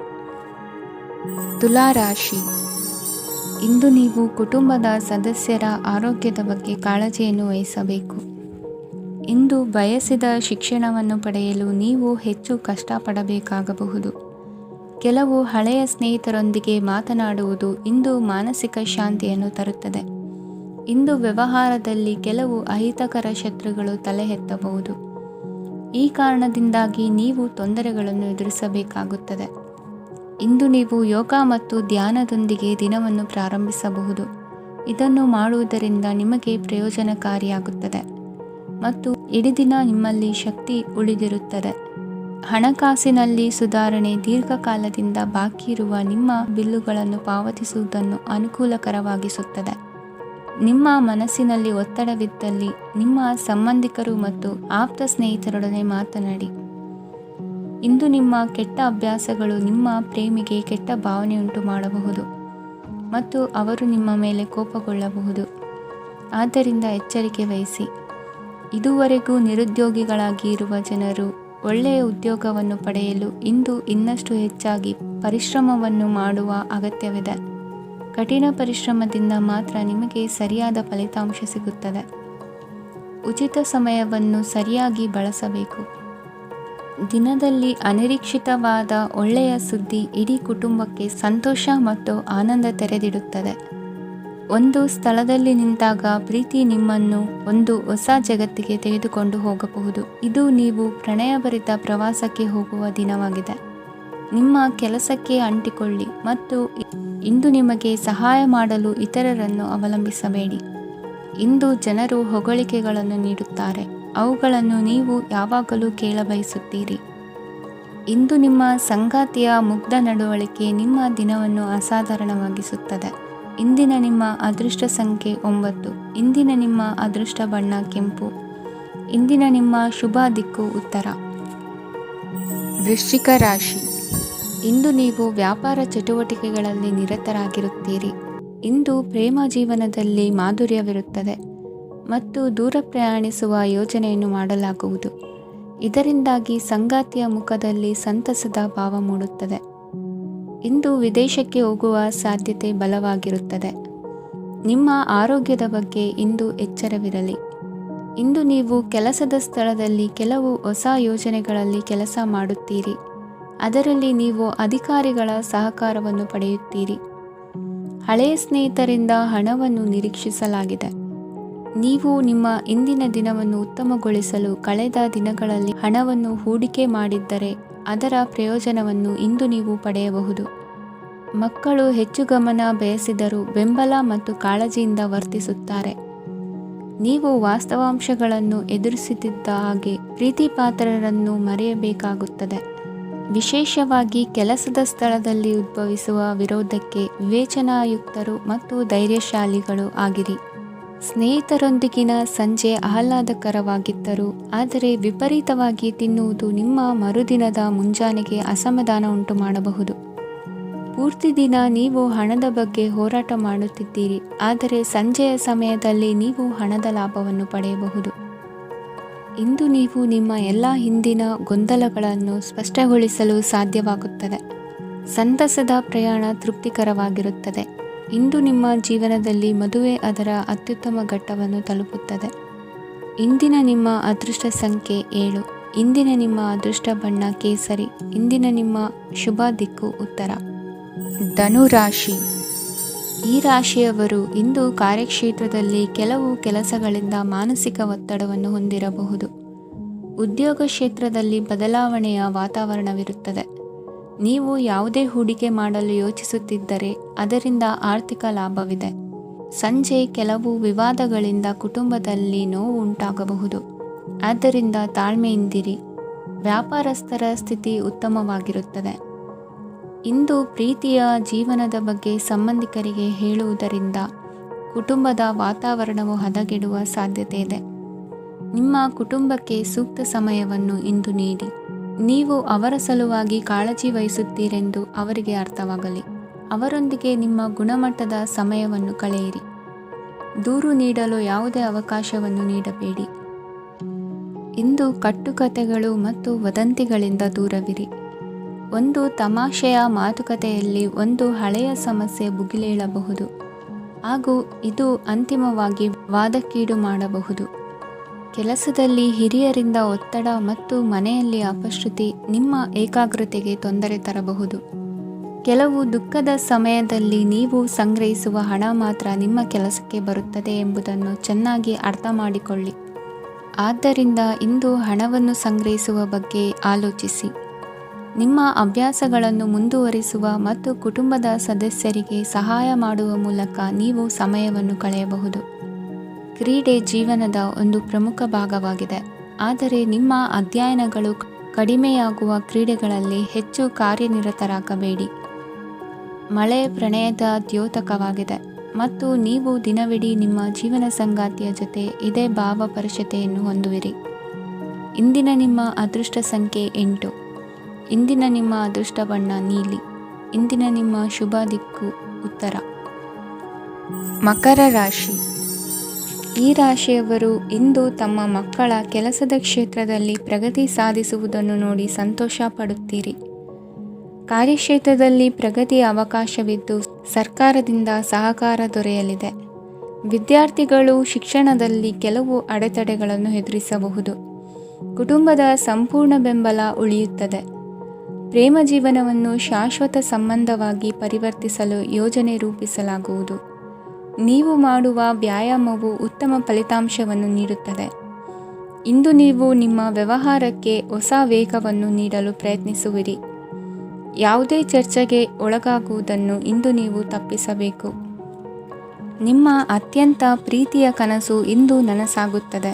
ತುಲಾ ರಾಶಿ. ಇಂದು ನೀವು ಕುಟುಂಬದ ಸದಸ್ಯರ ಆರೋಗ್ಯದ ಬಗ್ಗೆ ಕಾಳಜಿಯನ್ನು ವಹಿಸಬೇಕು. ಇಂದು ಬಯಸಿದ ಶಿಕ್ಷಣವನ್ನು ಪಡೆಯಲು ನೀವು ಹೆಚ್ಚು ಕಷ್ಟಪಡಬೇಕಾಗಬಹುದು. ಕೆಲವು ಹಳೆಯ ಸ್ನೇಹಿತರೊಂದಿಗೆ ಮಾತನಾಡುವುದು ಇಂದು ಮಾನಸಿಕ ಶಾಂತಿಯನ್ನು ತರುತ್ತದೆ. ಇಂದು ವ್ಯವಹಾರದಲ್ಲಿ ಕೆಲವು ಅಹಿತಕರ ಶತ್ರುಗಳು ತಲೆ ಎತ್ತಬಹುದು. ಈ ಕಾರಣದಿಂದಾಗಿ ನೀವು ತೊಂದರೆಗಳನ್ನು ಎದುರಿಸಬೇಕಾಗುತ್ತದೆ. ಇಂದು ನೀವು ಯೋಗ ಮತ್ತು ಧ್ಯಾನದೊಂದಿಗೆ ದಿನವನ್ನು ಪ್ರಾರಂಭಿಸಬಹುದು. ಇದನ್ನು ಮಾಡುವುದರಿಂದ ನಿಮಗೆ ಪ್ರಯೋಜನಕಾರಿಯಾಗುತ್ತದೆ ಮತ್ತು ಇಡೀ ದಿನ ನಿಮ್ಮಲ್ಲಿ ಶಕ್ತಿ ಉಳಿದಿರುತ್ತದೆ. ಹಣಕಾಸಿನಲ್ಲಿ ಸುಧಾರಣೆ. ದೀರ್ಘಕಾಲದಿಂದ ಬಾಕಿ ಇರುವ ನಿಮ್ಮ ಬಿಲ್ಲುಗಳನ್ನು ಪಾವತಿಸುವುದನ್ನು ಅನುಕೂಲಕರವಾಗಿಸುತ್ತದೆ. ನಿಮ್ಮ ಮನಸ್ಸಿನಲ್ಲಿ ಒತ್ತಡವಿದ್ದಲ್ಲಿ ನಿಮ್ಮ ಸಂಬಂಧಿಕರು ಮತ್ತು ಆಪ್ತ ಸ್ನೇಹಿತರೊಡನೆ ಮಾತನಾಡಿ. ಇಂದು ನಿಮ್ಮ ಕೆಟ್ಟ ಅಭ್ಯಾಸಗಳು ನಿಮ್ಮ ಪ್ರೇಮಿಗೆ ಕೆಟ್ಟ ಭಾವನೆಯುಂಟು ಮಾಡಬಹುದು ಮತ್ತು ಅವರು ನಿಮ್ಮ ಮೇಲೆ ಕೋಪಗೊಳ್ಳಬಹುದು. ಆದ್ದರಿಂದ ಎಚ್ಚರಿಕೆ ವಹಿಸಿ. ಇದುವರೆಗೂ ನಿರುದ್ಯೋಗಿಗಳಾಗಿ ಇರುವ ಜನರು ಒಳ್ಳೆಯ ಉದ್ಯೋಗವನ್ನು ಪಡೆಯಲು ಇಂದು ಇನ್ನಷ್ಟು ಹೆಚ್ಚಾಗಿ ಪರಿಶ್ರಮವನ್ನು ಮಾಡುವ ಅಗತ್ಯವಿದೆ. ಕಠಿಣ ಪರಿಶ್ರಮದಿಂದ ಮಾತ್ರ ನಿಮಗೆ ಸರಿಯಾದ ಫಲಿತಾಂಶ ಸಿಗುತ್ತದೆ. ಉಚಿತ ಸಮಯವನ್ನು ಸರಿಯಾಗಿ ಬಳಸಬೇಕು. ದಿನದಲ್ಲಿ ಅನಿರೀಕ್ಷಿತವಾದ ಒಳ್ಳೆಯ ಸುದ್ದಿ ಇಡೀ ಕುಟುಂಬಕ್ಕೆ ಸಂತೋಷ ಮತ್ತು ಆನಂದ ತೆರೆದಿಡುತ್ತದೆ. ಒಂದು ಸ್ಥಳದಲ್ಲಿ ನಿಂತಾಗ ಪ್ರೀತಿ ನಿಮ್ಮನ್ನು ಒಂದು ಹೊಸ ಜಗತ್ತಿಗೆ ತೆಗೆದುಕೊಂಡು ಹೋಗಬಹುದು. ಇದು ನೀವು ಪ್ರಣಯಭರಿತ ಪ್ರವಾಸಕ್ಕೆ ಹೋಗುವ ದಿನವಾಗಿದೆ. ನಿಮ್ಮ ಕೆಲಸಕ್ಕೆ ಅಂಟಿಕೊಳ್ಳಿ ಮತ್ತು ಇಂದು ನಿಮಗೆ ಸಹಾಯ ಮಾಡಲು ಇತರರನ್ನು ಅವಲಂಬಿಸಬೇಡಿ. ಇಂದು ಜನರು ಹೊಗಳಿಕೆಗಳನ್ನು ನೀಡುತ್ತಾರೆ, ಅವುಗಳನ್ನು ನೀವು ಯಾವಾಗಲೂ ಕೇಳಬಯಸುತ್ತೀರಿ. ಇಂದು ನಿಮ್ಮ ಸಂಗಾತಿಯ ಮುಗ್ಧ ನಡವಳಿಕೆ ನಿಮ್ಮ ದಿನವನ್ನು ಅಸಾಧಾರಣವಾಗಿಸುತ್ತದೆ. ಇಂದಿನ ನಿಮ್ಮ ಅದೃಷ್ಟ ಸಂಖ್ಯೆ 9. ಇಂದಿನ ನಿಮ್ಮ ಅದೃಷ್ಟ ಬಣ್ಣ ಕೆಂಪು. ಇಂದಿನ ನಿಮ್ಮ ಶುಭ ದಿಕ್ಕು ಉತ್ತರ. ವೃಶ್ಚಿಕ ರಾಶಿ. ಇಂದು ನೀವು ವ್ಯಾಪಾರ ಚಟುವಟಿಕೆಗಳಲ್ಲಿ ನಿರತರಾಗಿರುತ್ತೀರಿ. ಇಂದು ಪ್ರೇಮ ಜೀವನದಲ್ಲಿ ಮಾಧುರ್ಯವಿರುತ್ತದೆ ಮತ್ತು ದೂರ ಪ್ರಯಾಣಿಸುವ ಯೋಜನೆಯನ್ನು ಮಾಡಲಾಗುವುದು. ಇದರಿಂದಾಗಿ ಸಂಗಾತಿಯ ಮುಖದಲ್ಲಿ ಸಂತಸದ ಭಾವ ಮೂಡುತ್ತದೆ. ಇಂದು ವಿದೇಶಕ್ಕೆ ಹೋಗುವ ಸಾಧ್ಯತೆ ಬಲವಾಗಿರುತ್ತದೆ. ನಿಮ್ಮ ಆರೋಗ್ಯದ ಬಗ್ಗೆ ಇಂದು ಎಚ್ಚರವಿರಲಿ. ಇಂದು ನೀವು ಕೆಲಸದ ಸ್ಥಳದಲ್ಲಿ ಕೆಲವು ಹೊಸ ಯೋಜನೆಗಳಲ್ಲಿ ಕೆಲಸ ಮಾಡುತ್ತೀರಿ. ಅದರಲ್ಲಿ ನೀವು ಅಧಿಕಾರಿಗಳ ಸಹಕಾರವನ್ನು ಪಡೆಯುತ್ತೀರಿ. ಹಳೆಯ ಸ್ನೇಹಿತರಿಂದ ಹಣವನ್ನು ನಿರೀಕ್ಷಿಸಲಾಗಿದೆ. ನೀವು ನಿಮ್ಮ ಇಂದಿನ ದಿನವನ್ನು ಉತ್ತಮಗೊಳಿಸಲು ಕಳೆದ ದಿನಗಳಲ್ಲಿ ಹಣವನ್ನು ಹೂಡಿಕೆ ಮಾಡಿದ್ದರೆ ಅದರ ಪ್ರಯೋಜನವನ್ನು ಇಂದು ನೀವು ಪಡೆಯಬಹುದು. ಮಕ್ಕಳು ಹೆಚ್ಚು ಗಮನ ಬಯಸಿದರೂ ಬೆಂಬಲ ಮತ್ತು ಕಾಳಜಿಯಿಂದ ವರ್ತಿಸುತ್ತಾರೆ. ನೀವು ವಾಸ್ತವಾಂಶಗಳನ್ನು ಎದುರಿಸುತ್ತಿದ್ದ ಹಾಗೆ ಪ್ರೀತಿಪಾತ್ರರನ್ನು ಮರೆಯಬೇಕಾಗುತ್ತದೆ. ವಿಶೇಷವಾಗಿ ಕೆಲಸದ ಸ್ಥಳದಲ್ಲಿ ಉದ್ಭವಿಸುವ ವಿರೋಧಕ್ಕೆ ವಿವೇಚನಾಯುಕ್ತರು ಮತ್ತು ಧೈರ್ಯಶಾಲಿಗಳು ಆಗಿರಿ. ಸ್ನೇಹಿತರೊಂದಿಗಿನ ಸಂಜೆ ಆಹ್ಲಾದಕರವಾಗಿದ್ದರೂ ಆದರೆ ವಿಪರೀತವಾಗಿ ತಿನ್ನುವುದು ನಿಮ್ಮ ಮರುದಿನದ ಮುಂಜಾನೆಗೆ ಅಸಮಾಧಾನ ಉಂಟು ಮಾಡಬಹುದು. ಪೂರ್ತಿ ದಿನ ನೀವು ಹಣದ ಬಗ್ಗೆ ಹೋರಾಟ ಮಾಡುತ್ತಿದ್ದೀರಿ, ಆದರೆ ಸಂಜೆಯ ಸಮಯದಲ್ಲಿ ನೀವು ಹಣದ ಲಾಭವನ್ನು ಪಡೆಯಬಹುದು. ಇಂದು ನೀವು ನಿಮ್ಮ ಎಲ್ಲ ಹಿಂದಿನ ಗೊಂದಲಗಳನ್ನು ಸ್ಪಷ್ಟಗೊಳಿಸಲು ಸಾಧ್ಯವಾಗುತ್ತದೆ. ಸಂತಸದ ಪ್ರಯಾಣ ತೃಪ್ತಿಕರವಾಗಿರುತ್ತದೆ. ಇಂದು ನಿಮ್ಮ ಜೀವನದಲ್ಲಿ ಮದುವೆ ಅದರ ಅತ್ಯುತ್ತಮ ಘಟ್ಟವನ್ನು ತಲುಪುತ್ತದೆ. ಇಂದಿನ ನಿಮ್ಮ ಅದೃಷ್ಟ ಸಂಖ್ಯೆ 7. ಇಂದಿನ ನಿಮ್ಮ ಅದೃಷ್ಟ ಬಣ್ಣ ಕೇಸರಿ. ಇಂದಿನ ನಿಮ್ಮ ಶುಭ ದಿಕ್ಕು ಉತ್ತರ. ಧನುರಾಶಿ. ಈ ರಾಶಿಯವರು ಇಂದು ಕಾರ್ಯಕ್ಷೇತ್ರದಲ್ಲಿ ಕೆಲವು ಕೆಲಸಗಳಿಂದ ಮಾನಸಿಕ ಒತ್ತಡವನ್ನು ಹೊಂದಿರಬಹುದು. ಉದ್ಯೋಗ ಕ್ಷೇತ್ರದಲ್ಲಿ ಬದಲಾವಣೆಯ ವಾತಾವರಣವಿರುತ್ತದೆ. ನೀವು ಯಾವುದೇ ಹೂಡಿಕೆ ಮಾಡಲು ಯೋಚಿಸುತ್ತಿದ್ದರೆ ಅದರಿಂದ ಆರ್ಥಿಕ ಲಾಭವಿದೆ. ಸಂಜೆ ಕೆಲವು ವಿವಾದಗಳಿಂದ ಕುಟುಂಬದಲ್ಲಿ ನೋವು ಉಂಟಾಗಬಹುದು. ಆದ್ದರಿಂದ ತಾಳ್ಮೆಯಿಂದಿರಿ. ವ್ಯಾಪಾರಸ್ಥರ ಸ್ಥಿತಿ ಉತ್ತಮವಾಗಿರುತ್ತದೆ. ಇಂದು ಪ್ರೀತಿಯ ಜೀವನದ ಬಗ್ಗೆ ಸಂಬಂಧಿಕರಿಗೆ ಹೇಳುವುದರಿಂದ ಕುಟುಂಬದ ವಾತಾವರಣವು ಹದಗೆಡುವ ಸಾಧ್ಯತೆ ಇದೆ. ನಿಮ್ಮ ಕುಟುಂಬಕ್ಕೆ ಸೂಕ್ತ ಸಮಯವನ್ನು ಇಂದು ನೀಡಿ. ನೀವು ಅವರ ಸಲುವಾಗಿ ಕಾಳಜಿ ವಹಿಸುತ್ತೀರೆಂದು ಅವರಿಗೆ ಅರ್ಥವಾಗಲಿ. ಅವರೊಂದಿಗೆ ನಿಮ್ಮ ಗುಣಮಟ್ಟದ ಸಮಯವನ್ನು ಕಳೆಯಿರಿ. ದೂರು ನೀಡಲು ಯಾವುದೇ ಅವಕಾಶವನ್ನು ನೀಡಬೇಡಿ. ಇಂದು ಕಟ್ಟುಕತೆಗಳು ಮತ್ತು ವದಂತಿಗಳಿಂದ ದೂರವಿರಿ. ಒಂದು ತಮಾಷೆಯ ಮಾತುಕತೆಯಲ್ಲಿ ಒಂದು ಹಳೆಯ ಸಮಸ್ಯೆ ಭುಗಿಲೇಳಬಹುದು ಹಾಗೂ ಇದು ಅಂತಿಮವಾಗಿ ವಾದಕ್ಕೀಡು ಮಾಡಬಹುದು. ಕೆಲಸದಲ್ಲಿ ಹಿರಿಯರಿಂದ ಒತ್ತಡ ಮತ್ತು ಮನೆಯಲ್ಲಿ ಅಪಶ್ರುತಿ ನಿಮ್ಮ ಏಕಾಗ್ರತೆಗೆ ತೊಂದರೆ ತರಬಹುದು. ಕೆಲವು ದುಃಖದ ಸಮಯದಲ್ಲಿ ನೀವು ಸಂಗ್ರಹಿಸುವ ಹಣ ಮಾತ್ರ ನಿಮ್ಮ ಕೆಲಸಕ್ಕೆ ಬರುತ್ತದೆ ಎಂಬುದನ್ನು ಚೆನ್ನಾಗಿ ಅರ್ಥ ಮಾಡಿಕೊಳ್ಳಿ. ಆದ್ದರಿಂದ ಇಂದು ಹಣವನ್ನು ಸಂಗ್ರಹಿಸುವ ಬಗ್ಗೆ ಆಲೋಚಿಸಿ. ನಿಮ್ಮ ಅಭ್ಯಾಸಗಳನ್ನು ಮುಂದುವರಿಸುವ ಮತ್ತು ಕುಟುಂಬದ ಸದಸ್ಯರಿಗೆ ಸಹಾಯ ಮಾಡುವ ಮೂಲಕ ನೀವು ಸಮಯವನ್ನು ಕಳೆಯಬಹುದು. ಕ್ರೀಡೆ ಜೀವನದ ಒಂದು ಪ್ರಮುಖ ಭಾಗವಾಗಿದೆ, ಆದರೆ ನಿಮ್ಮ ಅಧ್ಯಯನಗಳು ಕಡಿಮೆಯಾಗುವ ಕ್ರೀಡೆಗಳಲ್ಲಿ ಹೆಚ್ಚು ಕಾರ್ಯನಿರತರಾಗಬೇಡಿ. ಮಳೆ ಪ್ರಣಯದ ದ್ಯೋತಕವಾಗಿದೆ ಮತ್ತು ನೀವು ದಿನವಿಡೀ ನಿಮ್ಮ ಜೀವನ ಸಂಗಾತಿಯ ಜೊತೆ ಇದೇ ಭಾವಪರಶತೆಯನ್ನು ಹೊಂದುವಿರಿ. ಇಂದಿನ ನಿಮ್ಮ ಅದೃಷ್ಟ ಸಂಖ್ಯೆ 8. ಇಂದಿನ ನಿಮ್ಮ ಅದೃಷ್ಟ ಬಣ್ಣ ನೀಲಿ. ಇಂದಿನ ನಿಮ್ಮ ಶುಭ ದಿಕ್ಕು ಉತ್ತರ. ಮಕರ ರಾಶಿ. ಈ ರಾಶಿಯವರು ಇಂದು ತಮ್ಮ ಮಕ್ಕಳ ಕೆಲಸದ ಕ್ಷೇತ್ರದಲ್ಲಿ ಪ್ರಗತಿ ಸಾಧಿಸುವುದನ್ನು ನೋಡಿ ಸಂತೋಷ ಪಡುತ್ತೀರಿ. ಕಾರ್ಯಕ್ಷೇತ್ರದಲ್ಲಿ ಪ್ರಗತಿಯ ಅವಕಾಶವಿದ್ದು ಸರ್ಕಾರದಿಂದ ಸಹಕಾರ ದೊರೆಯಲಿದೆ. ವಿದ್ಯಾರ್ಥಿಗಳು ಶಿಕ್ಷಣದಲ್ಲಿ ಕೆಲವು ಅಡೆತಡೆಗಳನ್ನು ಎದುರಿಸಬಹುದು. ಕುಟುಂಬದ ಸಂಪೂರ್ಣ ಬೆಂಬಲ ಉಳಿಯುತ್ತದೆ. ಪ್ರೇಮ ಜೀವನವನ್ನು ಶಾಶ್ವತ ಸಂಬಂಧವಾಗಿ ಪರಿವರ್ತಿಸಲು ಯೋಜನೆ ರೂಪಿಸಲಾಗುವುದು. ನೀವು ಮಾಡುವ ವ್ಯಾಯಾಮವು ಉತ್ತಮ ಫಲಿತಾಂಶವನ್ನು ನೀಡುತ್ತದೆ. ಇಂದು ನೀವು ನಿಮ್ಮ ವ್ಯವಹಾರಕ್ಕೆ ಹೊಸ ವೇಗವನ್ನು ನೀಡಲು ಪ್ರಯತ್ನಿಸುವಿರಿ. ಯಾವುದೇ ಚರ್ಚೆಗೆ ಒಳಗಾಗುವುದನ್ನು ಇಂದು ನೀವು ತಪ್ಪಿಸಬೇಕು. ನಿಮ್ಮ ಅತ್ಯಂತ ಪ್ರೀತಿಯ ಕನಸು ಇಂದು ನನಸಾಗುತ್ತದೆ.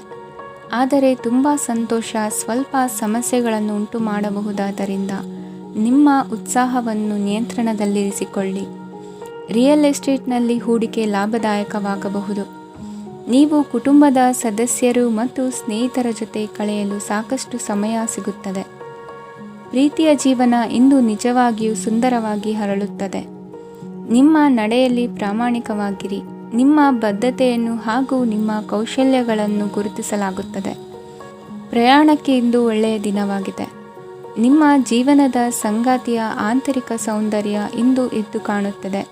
ಆದರೆ ತುಂಬ ಸಂತೋಷ ಸ್ವಲ್ಪ ಸಮಸ್ಯೆಗಳನ್ನು ಉಂಟು ಮಾಡಬಹುದಾದ್ದರಿಂದ ನಿಮ್ಮ ಉತ್ಸಾಹವನ್ನು ನಿಯಂತ್ರಣದಲ್ಲಿರಿಸಿಕೊಳ್ಳಿ. ರಿಯಲ್ ಎಸ್ಟೇಟ್ನಲ್ಲಿ ಹೂಡಿಕೆ ಲಾಭದಾಯಕವಾಗಬಹುದು. ನೀವು ಕುಟುಂಬದ ಸದಸ್ಯರು ಮತ್ತು ಸ್ನೇಹಿತರ ಜೊತೆ ಕಳೆಯಲು ಸಾಕಷ್ಟು ಸಮಯ ಸಿಗುತ್ತದೆ. ಪ್ರೀತಿಯ ಜೀವನ ಇಂದು ನಿಜವಾಗಿಯೂ ಸುಂದರವಾಗಿ ಹರಳುತ್ತದೆ. ನಿಮ್ಮ ನಡೆಯಲ್ಲಿ ಪ್ರಾಮಾಣಿಕವಾಗಿರಿ. ನಿಮ್ಮ ಬದ್ಧತೆಯನ್ನು ಹಾಗೂ ನಿಮ್ಮ ಕೌಶಲ್ಯಗಳನ್ನು ಗುರುತಿಸಲಾಗುತ್ತದೆ. ಪ್ರಯಾಣಕ್ಕೆ ಇಂದು ಒಳ್ಳೆಯ ದಿನವಾಗಿದೆ. ನಿಮ್ಮ ಜೀವನದ ಸಂಗಾತಿಯ ಆಂತರಿಕ ಸೌಂದರ್ಯ ಇಂದು ಎದ್ದು ಕಾಣುತ್ತದೆ.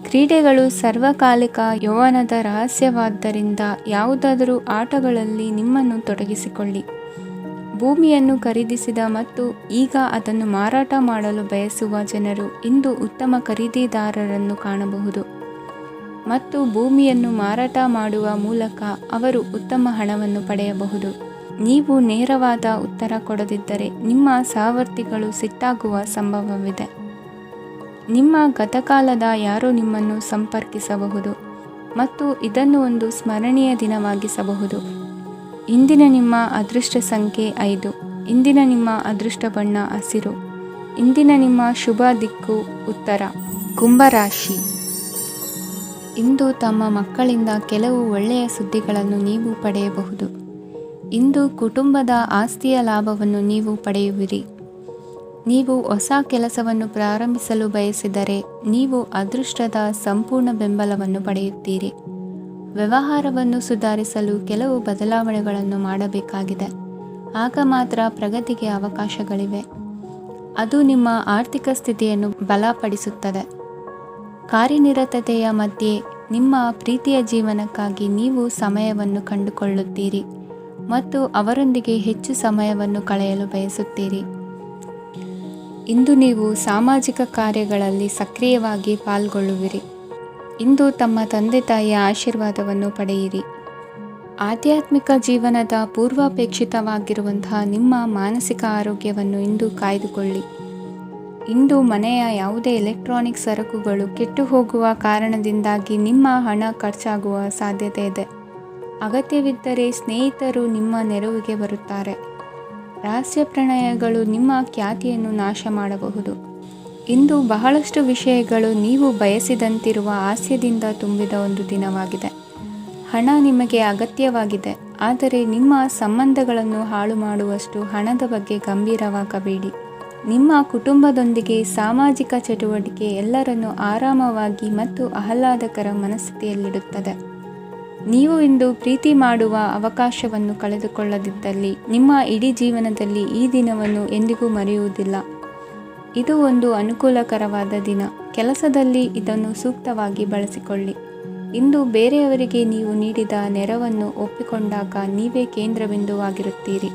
ಕ್ರೀಡೆಗಳು ಸರ್ವಕಾಲಿಕ ಯೌವನದ ರಹಸ್ಯವಾದ್ದರಿಂದ ಯಾವುದಾದರೂ ಆಟಗಳಲ್ಲಿ ನಿಮ್ಮನ್ನು ತೊಡಗಿಸಿಕೊಳ್ಳಿ. ಭೂಮಿಯನ್ನು ಖರೀದಿಸಿದ ಮತ್ತು ಈಗ ಅದನ್ನು ಮಾರಾಟ ಮಾಡಲು ಬಯಸುವ ಜನರು ಇಂದು ಉತ್ತಮ ಖರೀದಿದಾರರನ್ನು ಕಾಣಬಹುದು ಮತ್ತು ಭೂಮಿಯನ್ನು ಮಾರಾಟ ಮಾಡುವ ಮೂಲಕ ಅವರು ಉತ್ತಮ ಹಣವನ್ನು ಪಡೆಯಬಹುದು. ನೀವು ನೇರವಾದ ಉತ್ತರ ಕೊಡದಿದ್ದರೆ ನಿಮ್ಮ ಸಹವರ್ತಿಗಳು ಸಿಟ್ಟಾಗುವ ಸಂಭವವಿದೆ. ನಿಮ್ಮ ಗತಕಾಲದ ಯಾರೋ ನಿಮ್ಮನ್ನು ಸಂಪರ್ಕಿಸಬಹುದು ಮತ್ತು ಇದನ್ನು ಒಂದು ಸ್ಮರಣೀಯ ದಿನವಾಗಿಸಬಹುದು. ಇಂದಿನ ನಿಮ್ಮ ಅದೃಷ್ಟ ಸಂಖ್ಯೆ 5. ಇಂದಿನ ನಿಮ್ಮ ಅದೃಷ್ಟ ಬಣ್ಣ ಹಸಿರು. ಇಂದಿನ ನಿಮ್ಮ ಶುಭ ದಿಕ್ಕು ಉತ್ತರ. ಕುಂಭರಾಶಿ. ಇಂದು ತಮ್ಮ ಮಕ್ಕಳಿಂದ ಕೆಲವು ಒಳ್ಳೆಯ ಸುದ್ದಿಗಳನ್ನು ನೀವು ಪಡೆಯಬಹುದು. ಇಂದು ಕುಟುಂಬದ ಆಸ್ತಿಯ ಲಾಭವನ್ನು ನೀವು ಪಡೆಯುವಿರಿ. ನೀವು ಹೊಸ ಕೆಲಸವನ್ನು ಪ್ರಾರಂಭಿಸಲು ಬಯಸಿದರೆ ನೀವು ಅದೃಷ್ಟದ ಸಂಪೂರ್ಣ ಬೆಂಬಲವನ್ನು ಪಡೆಯುತ್ತೀರಿ. ವ್ಯವಹಾರವನ್ನು ಸುಧಾರಿಸಲು ಕೆಲವು ಬದಲಾವಣೆಗಳನ್ನು ಮಾಡಬೇಕಾಗಿದೆ. ಆಗ ಮಾತ್ರ ಪ್ರಗತಿಗೆ ಅವಕಾಶಗಳಿವೆ. ಅದು ನಿಮ್ಮ ಆರ್ಥಿಕ ಸ್ಥಿತಿಯನ್ನು ಬಲಪಡಿಸುತ್ತದೆ. ಕಾರ್ಯನಿರತತೆಯ ಮಧ್ಯೆ ನಿಮ್ಮ ಪ್ರೀತಿಯ ಜೀವನಕ್ಕಾಗಿ ನೀವು ಸಮಯವನ್ನು ಕಂಡುಕೊಳ್ಳುತ್ತೀರಿ ಮತ್ತು ಅವರೊಂದಿಗೆ ಹೆಚ್ಚು ಸಮಯವನ್ನು ಕಳೆಯಲು ಬಯಸುತ್ತೀರಿ. ಇಂದು ನೀವು ಸಾಮಾಜಿಕ ಕಾರ್ಯಗಳಲ್ಲಿ ಸಕ್ರಿಯವಾಗಿ ಪಾಲ್ಗೊಳ್ಳುವಿರಿ. ಇಂದು ತಮ್ಮ ತಂದೆ ತಾಯಿಯ ಆಶೀರ್ವಾದವನ್ನು ಪಡೆಯಿರಿ. ಆಧ್ಯಾತ್ಮಿಕ ಜೀವನದ ಪೂರ್ವಾಪೇಕ್ಷಿತವಾಗಿರುವಂತಹ ನಿಮ್ಮ ಮಾನಸಿಕ ಆರೋಗ್ಯವನ್ನು ಇಂದು ಕಾಯ್ದುಕೊಳ್ಳಿ. ಇಂದು ಮನೆಯ ಯಾವುದೇ ಎಲೆಕ್ಟ್ರಾನಿಕ್ ಸರಕುಗಳು ಕೆಟ್ಟು ಹೋಗುವ ಕಾರಣದಿಂದಾಗಿ ನಿಮ್ಮ ಹಣ ಖರ್ಚಾಗುವ ಸಾಧ್ಯತೆ ಇದೆ. ಅಗತ್ಯವಿದ್ದರೆ ಸ್ನೇಹಿತರು ನಿಮ್ಮ ನೆರವಿಗೆ ಬರುತ್ತಾರೆ. ರಹಸ್ಯ ಪ್ರಣಯಗಳು ನಿಮ್ಮ ಖ್ಯಾತಿಯನ್ನು ನಾಶ ಮಾಡಬಹುದು. ಇಂದು ಬಹಳಷ್ಟು ವಿಷಯಗಳು ನೀವು ಬಯಸಿದಂತಿರುವ ಹಾಸ್ಯದಿಂದ ತುಂಬಿದ ಒಂದು ದಿನವಾಗಿದೆ. ಹಣ ನಿಮಗೆ ಅಗತ್ಯವಾಗಿದೆ, ಆದರೆ ನಿಮ್ಮ ಸಂಬಂಧಗಳನ್ನು ಹಾಳು ಮಾಡುವಷ್ಟು ಹಣದ ಬಗ್ಗೆ ಗಂಭೀರವಾಗಬೇಡಿ. ನಿಮ್ಮ ಕುಟುಂಬದೊಂದಿಗೆ ಸಾಮಾಜಿಕ ಚಟುವಟಿಕೆ ಎಲ್ಲರನ್ನೂ ಆರಾಮವಾಗಿ ಮತ್ತು ಆಹ್ಲಾದಕರ ಮನಸ್ಥಿತಿಯಲ್ಲಿಡುತ್ತದೆ. ನೀವು ಇಂದು ಪ್ರೀತಿ ಮಾಡುವ ಅವಕಾಶವನ್ನು ಕಳೆದುಕೊಳ್ಳದಿದ್ದಲ್ಲಿ ನಿಮ್ಮ ಇಡೀ ಜೀವನದಲ್ಲಿ ಈ ದಿನವನ್ನು ಎಂದಿಗೂ ಮರೆಯುವುದಿಲ್ಲ. ಇದು ಒಂದು ಅನುಕೂಲಕರವಾದ ದಿನ. ಕೆಲಸದಲ್ಲಿ ಇದನ್ನು ಸೂಕ್ತವಾಗಿ ಬಳಸಿಕೊಳ್ಳಿ. ಇಂದು ಬೇರೆಯವರಿಗೆ ನೀವು ನೀಡಿದ ನೆರವನ್ನು ಒಪ್ಪಿಕೊಂಡಾಗ ನೀವೇ ಕೇಂದ್ರಬಿಂದುವಾಗಿರುತ್ತೀರಿ.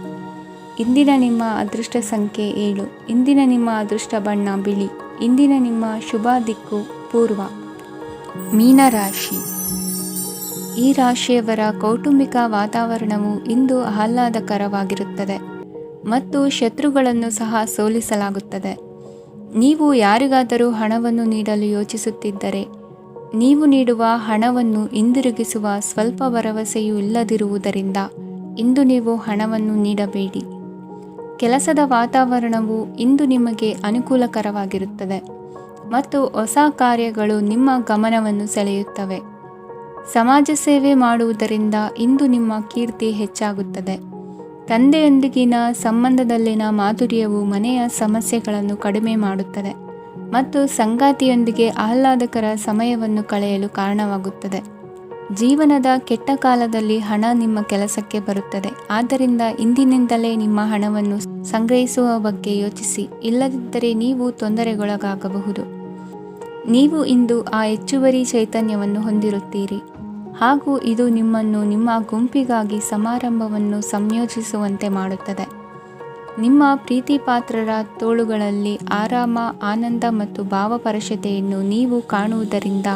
ಇಂದಿನ ನಿಮ್ಮ ಅದೃಷ್ಟ ಸಂಖ್ಯೆ 7. ಇಂದಿನ ನಿಮ್ಮ ಅದೃಷ್ಟ ಬಣ್ಣ ಬಿಳಿ. ಇಂದಿನ ನಿಮ್ಮ ಶುಭ ದಿಕ್ಕು ಪೂರ್ವ. ಮೀನರಾಶಿ. ಈ ರಾಶಿಯವರ ಕೌಟುಂಬಿಕ ವಾತಾವರಣವು ಇಂದು ಆಹ್ಲಾದಕರವಾಗಿರುತ್ತದೆ ಮತ್ತು ಶತ್ರುಗಳನ್ನು ಸಹ ಸೋಲಿಸಲಾಗುತ್ತದೆ. ನೀವು ಯಾರಿಗಾದರೂ ಹಣವನ್ನು ನೀಡಲು ಯೋಚಿಸುತ್ತಿದ್ದರೆ ನೀವು ನೀಡುವ ಹಣವನ್ನು ಹಿಂದಿರುಗಿಸುವ ಸ್ವಲ್ಪ ಭರವಸೆಯೂ ಇಲ್ಲದಿರುವುದರಿಂದ ಇಂದು ನೀವು ಹಣವನ್ನು ನೀಡಬೇಡಿ. ಕೆಲಸದ ವಾತಾವರಣವು ಇಂದು ನಿಮಗೆ ಅನುಕೂಲಕರವಾಗಿರುತ್ತದೆ ಮತ್ತು ಹೊಸ ಕಾರ್ಯಗಳು ನಿಮ್ಮ ಗಮನವನ್ನು ಸೆಳೆಯುತ್ತವೆ. ಸಮಾಜ ಸೇವೆ ಮಾಡುವುದರಿಂದ ಇಂದು ನಿಮ್ಮ ಕೀರ್ತಿ ಹೆಚ್ಚಾಗುತ್ತದೆ. ತಂದೆಯೊಂದಿಗಿನ ಸಂಬಂಧದಲ್ಲಿನ ಮಾಧುರ್ಯವು ಮನೆಯ ಸಮಸ್ಯೆಗಳನ್ನು ಕಡಿಮೆ ಮಾಡುತ್ತದೆ ಮತ್ತು ಸಂಗಾತಿಯೊಂದಿಗೆ ಆಹ್ಲಾದಕರ ಸಮಯವನ್ನು ಕಳೆಯಲು ಕಾರಣವಾಗುತ್ತದೆ. ಜೀವನದ ಕೆಟ್ಟ ಕಾಲದಲ್ಲಿ ಹಣ ನಿಮ್ಮ ಕೆಲಸಕ್ಕೆ ಬರುತ್ತದೆ. ಆದ್ದರಿಂದ ಇಂದಿನಿಂದಲೇ ನಿಮ್ಮ ಹಣವನ್ನು ಸಂಗ್ರಹಿಸುವ ಬಗ್ಗೆ ಯೋಚಿಸಿ, ಇಲ್ಲದಿದ್ದರೆ ನೀವು ತೊಂದರೆಗೊಳಗಾಗಬಹುದು. ನೀವು ಇಂದು ಆ ಹೆಚ್ಚುವರಿ ಚೈತನ್ಯವನ್ನು ಹೊಂದಿರುತ್ತೀರಿ ಹಾಗೂ ಇದು ನಿಮ್ಮನ್ನು ನಿಮ್ಮ ಗುಂಪಿಗಾಗಿ ಸಮಾರಂಭವನ್ನು ಸಂಯೋಜಿಸುವಂತೆ ಮಾಡುತ್ತದೆ. ನಿಮ್ಮ ಪ್ರೀತಿಪಾತ್ರರ ತೋಳುಗಳಲ್ಲಿ ಆರಾಮ, ಆನಂದ ಮತ್ತು ಭಾವಪರಶತೆಯನ್ನು ನೀವು ಕಾಣುವುದರಿಂದ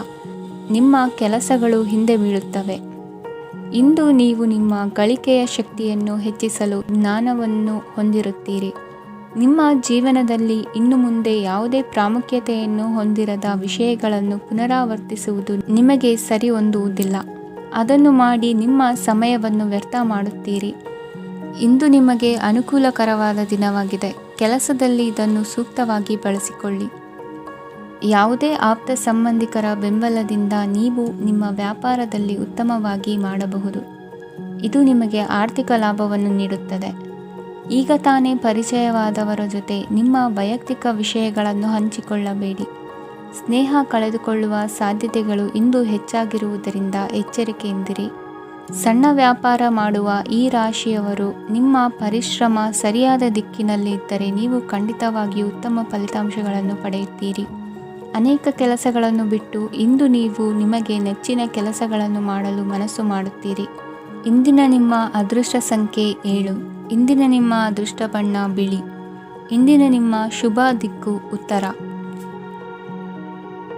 ನಿಮ್ಮ ಕೆಲಸಗಳು ಹಿಂದೆ ಬೀಳುತ್ತವೆ. ಇಂದು ನೀವು ನಿಮ್ಮ ಗಳಿಕೆಯ ಶಕ್ತಿಯನ್ನು ಹೆಚ್ಚಿಸಲು ಜ್ಞಾನವನ್ನು ಹೊಂದಿರುತ್ತೀರಿ ನಿಮ್ಮ ಜೀವನದಲ್ಲಿ ಇನ್ನು ಮುಂದೆ ಯಾವುದೇ ಪ್ರಾಮುಖ್ಯತೆಯನ್ನು ಹೊಂದಿರದ ವಿಷಯಗಳನ್ನು ಪುನರಾವರ್ತಿಸುವುದು ನಿಮಗೆ ಸರಿ ಹೊಂದುವುದಿಲ್ಲ. ಅದನ್ನು ಮಾಡಿ ನಿಮ್ಮ ಸಮಯವನ್ನು ವ್ಯರ್ಥ ಮಾಡುತ್ತೀರಿ. ಇಂದು ನಿಮಗೆ ಅನುಕೂಲಕರವಾದ ದಿನವಾಗಿದೆ. ಕೆಲಸದಲ್ಲಿ ಇದನ್ನು ಸೂಕ್ತವಾಗಿ ಬಳಸಿಕೊಳ್ಳಿ. ಯಾವುದೇ ಆಪ್ತ ಸಂಬಂಧಿಕರ ಬೆಂಬಲದಿಂದ ನೀವು ನಿಮ್ಮ ವ್ಯಾಪಾರದಲ್ಲಿ ಉತ್ತಮವಾಗಿ ಮಾಡಬಹುದು. ಇದು ನಿಮಗೆ ಆರ್ಥಿಕ ಲಾಭವನ್ನು ನೀಡುತ್ತದೆ. ಈಗ ತಾನೇ ಪರಿಚಯವಾದವರ ಜೊತೆ ನಿಮ್ಮ ವೈಯಕ್ತಿಕ ವಿಷಯಗಳನ್ನು ಹಂಚಿಕೊಳ್ಳಬೇಡಿ. ಸ್ನೇಹ ಕಳೆದುಕೊಳ್ಳುವ ಸಾಧ್ಯತೆಗಳು ಇಂದು ಹೆಚ್ಚಾಗಿರುವುದರಿಂದ ಎಚ್ಚರಿಕೆಯಿಂದಿರಿ. ಸಣ್ಣ ವ್ಯಾಪಾರ ಮಾಡುವ ಈ ರಾಶಿಯವರು ನಿಮ್ಮ ಪರಿಶ್ರಮ ಸರಿಯಾದ ದಿಕ್ಕಿನಲ್ಲಿ ಇದ್ದರೆ ನೀವು ಖಂಡಿತವಾಗಿಯೂ ಉತ್ತಮ ಫಲಿತಾಂಶಗಳನ್ನು ಪಡೆಯುತ್ತೀರಿ. ಅನೇಕ ಕೆಲಸಗಳನ್ನು ಬಿಟ್ಟು ಇಂದು ನೀವು ನಿಮಗೆ ನೆಚ್ಚಿನ ಕೆಲಸಗಳನ್ನು ಮಾಡಲು ಮನಸ್ಸು ಮಾಡುತ್ತೀರಿ. ಇಂದಿನ ನಿಮ್ಮ ಅದೃಷ್ಟ ಸಂಖ್ಯೆ 7. ಇಂದಿನ ನಿಮ್ಮ ಅದೃಷ್ಟ ಬಣ್ಣ ಬಿಳಿ. ಇಂದಿನ ನಿಮ್ಮ ಶುಭ ದಿಕ್ಕು ಉತ್ತರ.